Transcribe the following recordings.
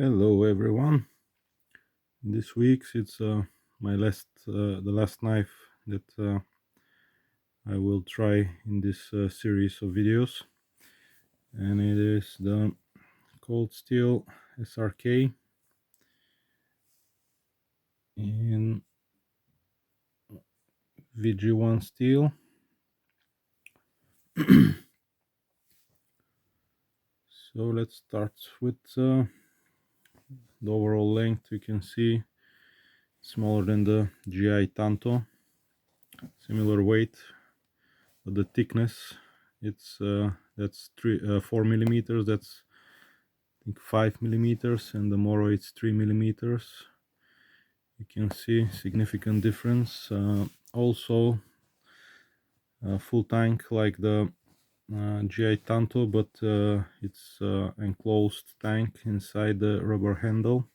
Hello everyone. This week it's my the last knife that I will try in this series of videos, and it is the Cold Steel SRK in VG1 steel. So let's start with the overall length. You can see smaller than the GI Tanto, similar weight, but the thickness it's that's 4 millimeters. That's I think 5 millimeters, and the Moro it's 3 millimeters. You can see significant difference. Also full tank like the GI Tanto, but it's enclosed tank inside the rubber handle.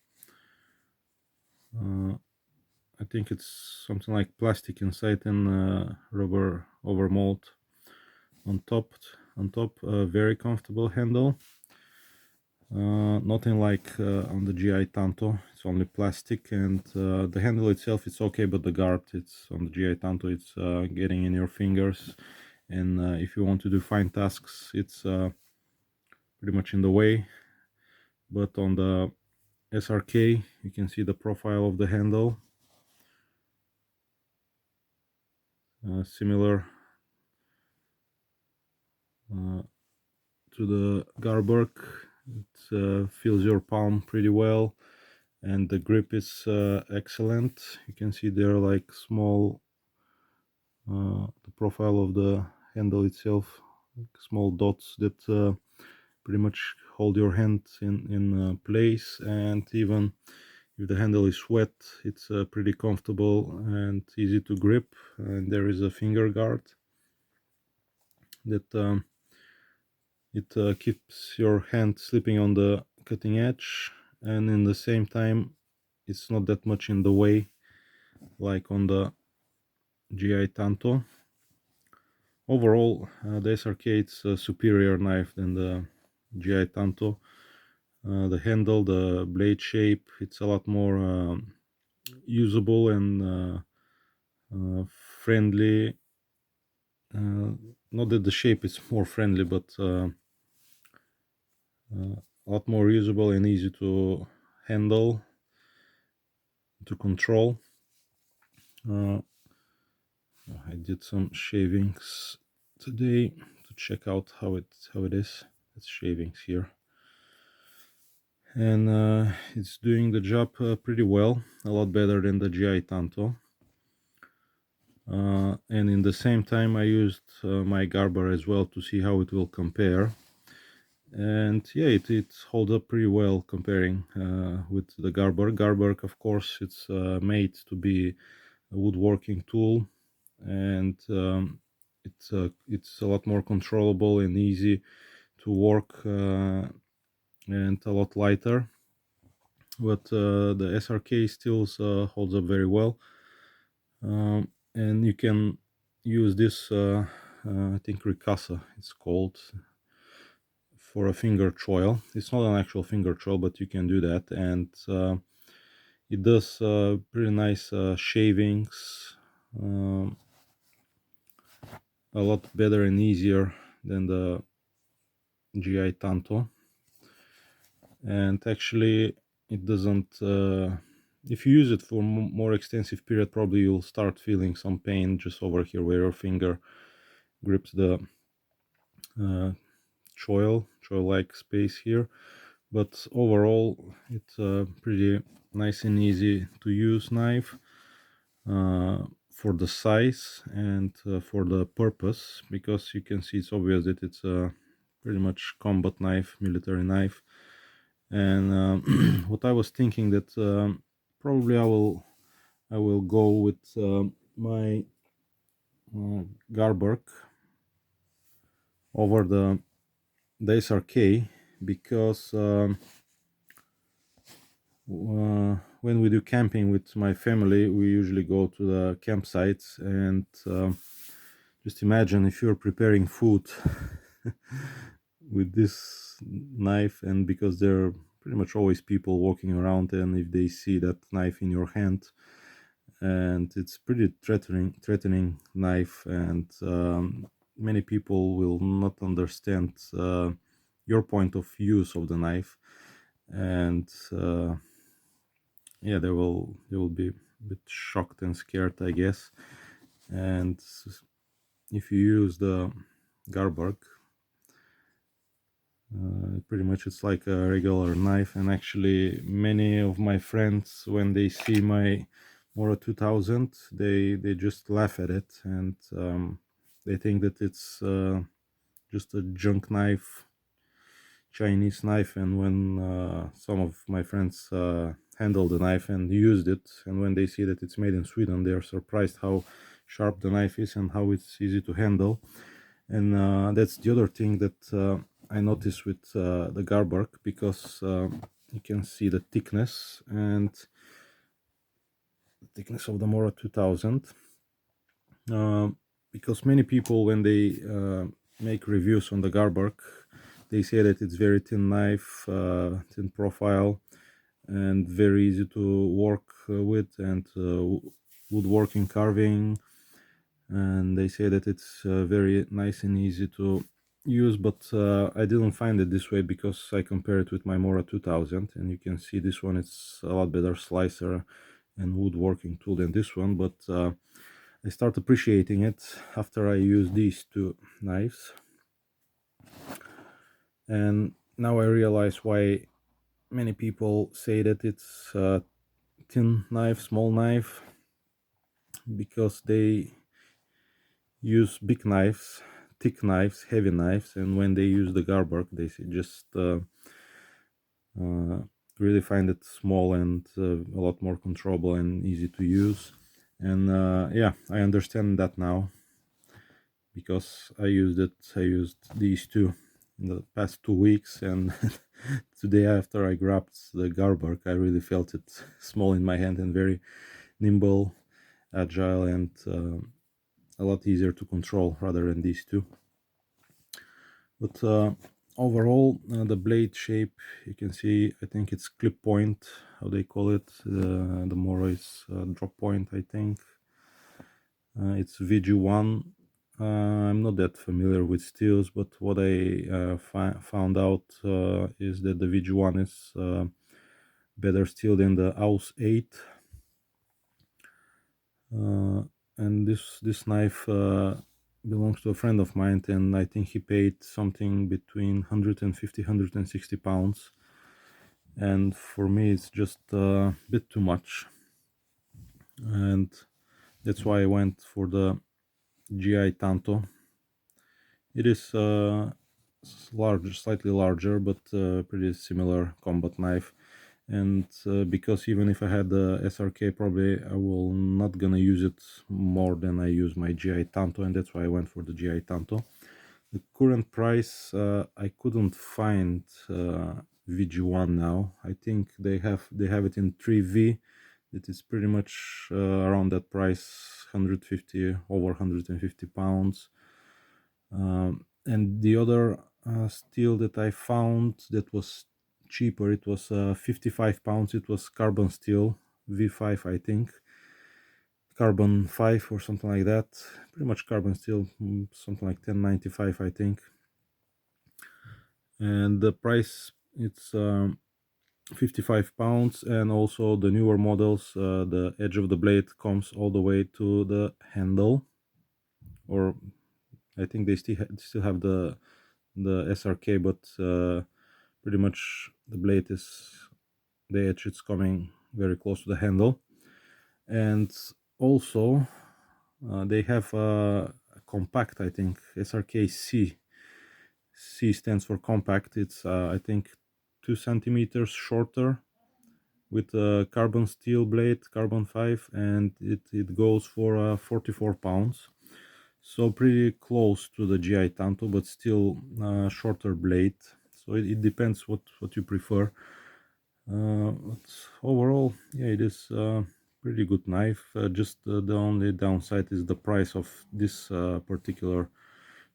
I think it's something like plastic inside and rubber overmold on top. Very comfortable handle. Nothing like on the GI Tanto. It's only plastic, and the handle itself it's okay, but the guard it's on the GI Tanto, it's getting in your fingers, and if you want to do fine tasks it's pretty much in the way. But on the SRK you can see the profile of the handle, similar to the Garberg. It fills your palm pretty well, and the grip is excellent. You can see there like small the profile of the handle itself, like small dots that pretty much hold your hand in place, and even if the handle is wet it's pretty comfortable and easy to grip. And there is a finger guard that it keeps your hand slipping on the cutting edge, and in the same time it's not that much in the way like on the GI Tanto. Overall the SRK it's a superior knife than the GI Tanto. The handle, the blade shape, it's a lot more usable and friendly. Not that the shape is more friendly, but a lot more usable and easy to handle, to control. I did some shavings today to check out how it is. It's shavings here, and it's doing the job pretty well, a lot better than the GI Tanto. And in the same time I used my Garber as well to see how it will compare, and yeah, it holds up pretty well comparing with the Garber. Of course it's made to be a woodworking tool, and it's a lot more controllable and easy to work, and a lot lighter, but the SRK still holds up very well. And you can use this I think Ricasa it's called, for a finger choil. It's not an actual finger choil, but you can do that, and it does pretty nice shavings, a lot better and easier than the GI Tanto. And actually it doesn't if you use it for more extensive period, probably you'll start feeling some pain just over here where your finger grips the choil like space here. But overall it's a pretty nice and easy to use knife for the size and for the purpose, because you can see it's obvious that it's a pretty much combat knife, military knife. And what I was thinking that probably I will go with my Garberg over the SRK, because when we do camping with my family we usually go to the campsites, and just imagine if you're preparing food with this knife, and because they're pretty much always people walking around, and if they see that knife in your hand, and it's pretty threatening knife, and many people will not understand your point of use of the knife, and yeah, they will be a bit shocked and scared, I guess. And if you use the Garberg, pretty much it's like a regular knife. And actually many of my friends, when they see my Mora 2000, they just laugh at it, and they think that it's just a junk knife, Chinese knife. And when some of my friends handled the knife and used it, and when they see that it's made in Sweden, they are surprised how sharp the knife is and how it's easy to handle. And that's the other thing that I noticed with the Garberg, because you can see the thickness and the thickness of the Mora 2000. Because many people, when they make reviews on the Garberg, they say that it's very thin knife, thin profile, and very easy to work with, and woodworking, carving, and they say that it's very nice and easy to use. But I didn't find it this way, because I compare it with my Mora 2000, and you can see this one, it's a lot better slicer and woodworking tool than this one. But I start appreciating it after I use these two knives, and now I realize why many people say that it's a thin knife, small knife, because they use big knives, thick knives, heavy knives, and when they use the Garberg, they just really find it small and a lot more controllable and easy to use. And yeah, I understand that now, because I used these two in the past 2 weeks, and today after I grabbed the Garberg, I really felt it small in my hand and very nimble, agile, and a lot easier to control rather than these two. But overall, the blade shape, you can see, I think it's clip point, how they call it. The Mora is drop point, I think. It's VG1. I'm not that familiar with steels, but what I found out is that the VG1 is better steel than the AUS 8. And this knife belongs to a friend of mine, and I think he paid something between 150 160 pounds, and for me it's just a bit too much, and that's why I went for the GI Tanto. It is larger, slightly larger, but pretty similar combat knife. And because even if I had the SRK, probably I will not gonna use it more than I use my GI Tanto, and that's why I went for the GI Tanto. The current price, I couldn't find VG1 now. I think they have it in 3V. It is pretty much around that price, 150, over 150 pounds. And the other steel that I found that was cheaper, it was 55 pounds. It was carbon steel V5, I think, carbon 5 or something like that, pretty much carbon steel, something like 1095, I think. And the price, it's 55 pounds. And also the newer models, the edge of the blade comes all the way to the handle, or I think they still have the SRK, but pretty much the blade is, the edge, it's coming very close to the handle. And also they have a compact, I think, SRK C. C stands for compact. It's I think 2 centimeters shorter, with a carbon steel blade, carbon 5, and it goes for 44 pounds. So pretty close to the GI Tanto, but still shorter blade. So it depends what you prefer. But overall, yeah, it is a pretty good knife. Just the only downside is the price of this particular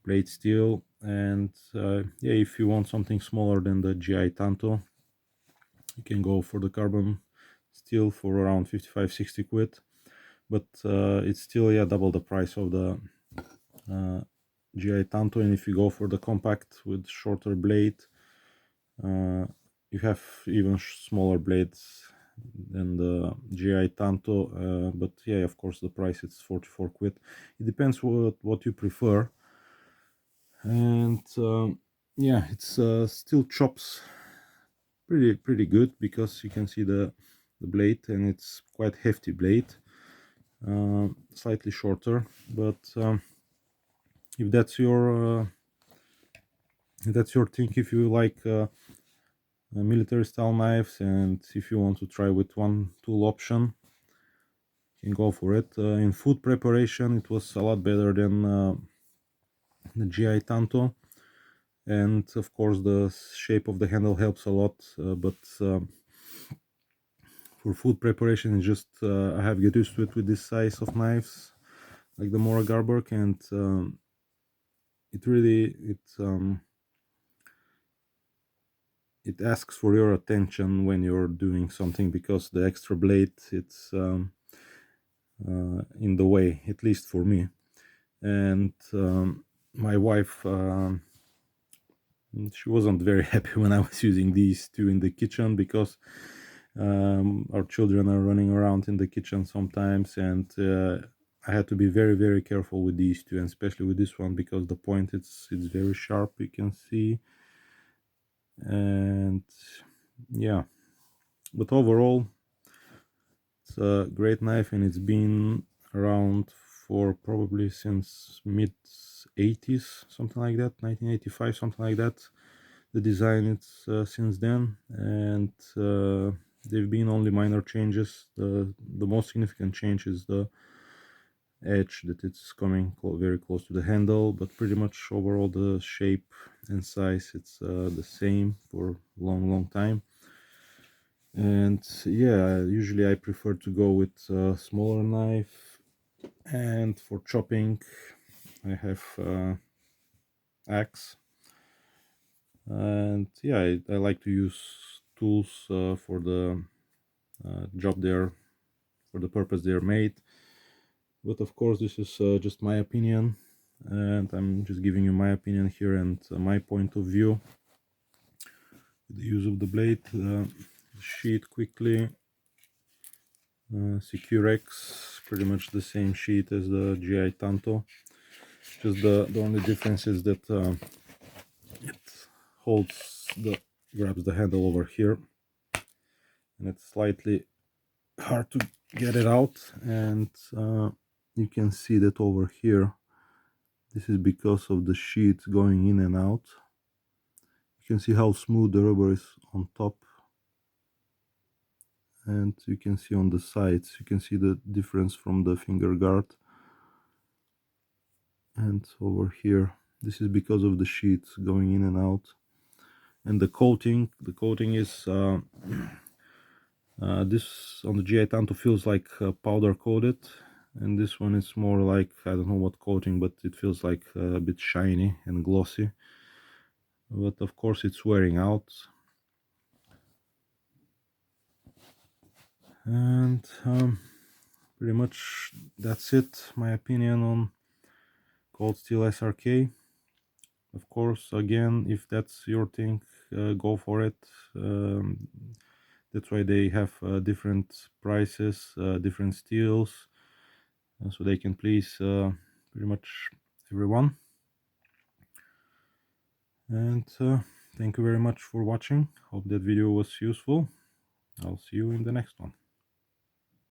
blade steel. And yeah, if you want something smaller than the GI Tanto, You can go for the carbon steel for around 55-60 quid, but it's still, yeah, double the price of the GI Tanto. And if you go for the compact with shorter blade, you have even smaller blades than the GI Tanto, but yeah, of course the price is 44 quid. It depends what you prefer. And yeah, it's still chops pretty good, because you can see the blade, and it's quite hefty blade, slightly shorter, but if that's your thing, if you like military style knives, and if you want to try with one tool option, you can go for it. In food preparation, it was a lot better than the GI Tanto, and of course the shape of the handle helps a lot, but for food preparation, it's just I have get used to it with this size of knives, like the Mora Garberg, and it really it asks for your attention when you're doing something, because the extra blade, it's in the way, at least for me. And my wife, she wasn't very happy when I was using these two in the kitchen, because our children are running around in the kitchen sometimes, and I had to be very careful with these two, and especially with this one, because the point, it's very sharp, you can see. And yeah, but overall it's a great knife, and it's been around for probably since mid 80s, something like that, 1985, something like that. The design, it's since then, and they've been only minor changes. The most significant change is the edge, that it's coming very close to the handle, but pretty much overall the shape and size, it's the same for long time. And yeah, usually I prefer to go with a smaller knife, and for chopping I have axe. And yeah, I like to use tools for the job there, for the purpose they're made. But of course, this is just my opinion, and I'm just giving you my opinion here, and my point of view. The use of the blade, sheet quickly, Securex, pretty much the same sheet as the GI Tanto. Just the only difference is that it grabs the handle over here, and it's slightly hard to get it out. And you can see that over here, this is because of the sheet going in and out. You can see how smooth the rubber is on top, and you can see on the sides, you can see the difference from the finger guard. And over here, this is because of the sheets going in and out. And the coating is this on the GI Tanto feels like powder coated, and this one is more like, I don't know what coating, but it feels like a bit shiny and glossy. But of course it's wearing out. And pretty much that's it, my opinion on Cold Steel SRK. Of course, again, if that's your thing, go for it. That's why they have different prices, different steels, so they can please pretty much everyone. And thank you very much for watching. Hope that video was useful. I'll see you in the next one.